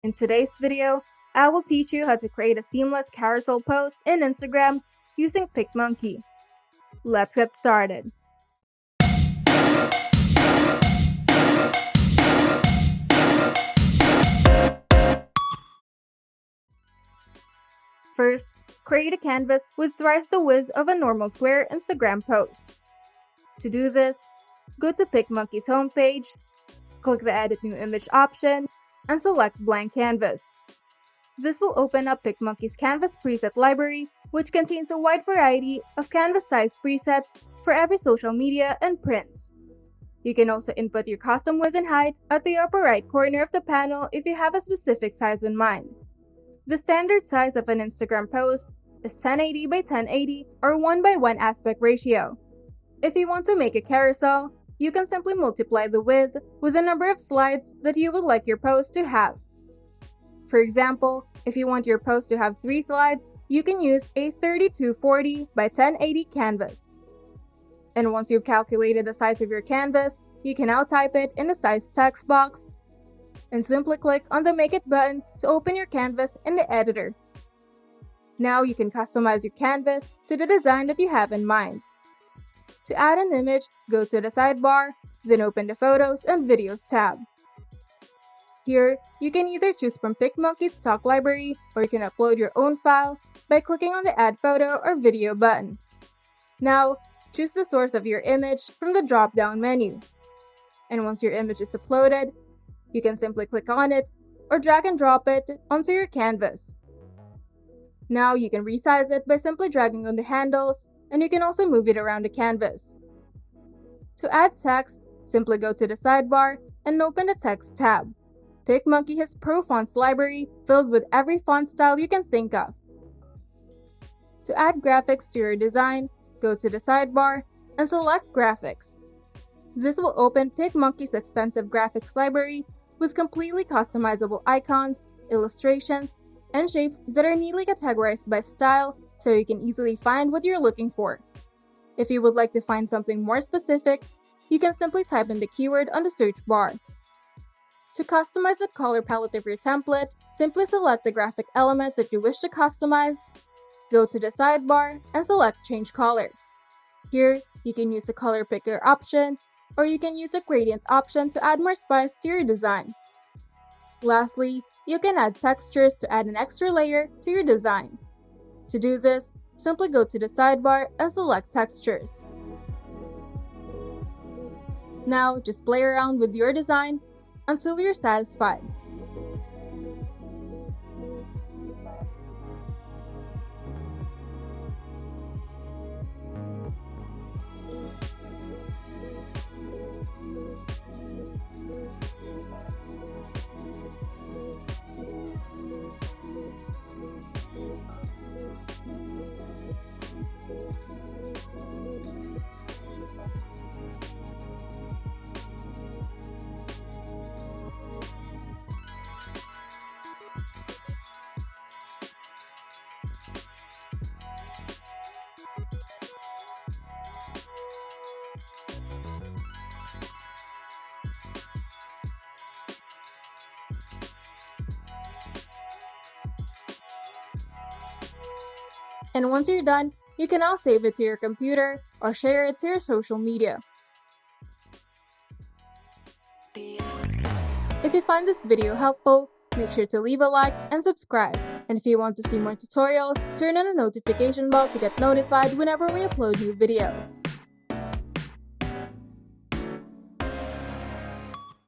In today's video, I will teach you how to create a seamless carousel post in Instagram using PicMonkey. Let's get started. First, create a canvas with thrice the width of a normal square Instagram post. To do this, go to PicMonkey's homepage, click the Edit New Image option, and select Blank Canvas. This will open up PicMonkey's Canvas preset library, which contains a wide variety of canvas size presets for every social media and prints. You can also input your custom width and height at the upper right corner of the panel if you have a specific size in mind. The standard size of an Instagram post is 1080 by 1080 or 1:1 aspect ratio. If you want to make a carousel, you can simply multiply the width with the number of slides that you would like your post to have. For example, if you want your post to have 3 slides, you can use a 3240 by 1080 canvas. And once you've calculated the size of your canvas, you can now type it in the size text box and simply click on the Make It button to open your canvas in the editor. Now you can customize your canvas to the design that you have in mind. To add an image, go to the sidebar, then open the Photos and Videos tab. Here, you can either choose from PicMonkey's stock library or you can upload your own file by clicking on the Add Photo or Video button. Now, choose the source of your image from the drop-down menu. And once your image is uploaded, you can simply click on it or drag and drop it onto your canvas. Now you can resize it by simply dragging on the handles, and you can also move it around the canvas. To add text, simply go to the sidebar and open the Text tab. PicMonkey has Pro Fonts library filled with every font style you can think of. To add graphics to your design, go to the sidebar and select Graphics. This will open PicMonkey's extensive graphics library with completely customizable icons, illustrations, and shapes that are neatly categorized by style so you can easily find what you're looking for. If you would like to find something more specific, you can simply type in the keyword on the search bar. To customize the color palette of your template, simply select the graphic element that you wish to customize, go to the sidebar, and select Change Color. Here, you can use the color picker option, or you can use the gradient option to add more spice to your design. Lastly, you can add textures to add an extra layer to your design. To do this, simply go to the sidebar and select Textures. Now, just play around with your design until you're satisfied. And once you're done, you can now save it to your computer or share it to your social media. If you find this video helpful, make sure to leave a like and subscribe. And if you want to see more tutorials, turn on the notification bell to get notified whenever we upload new videos.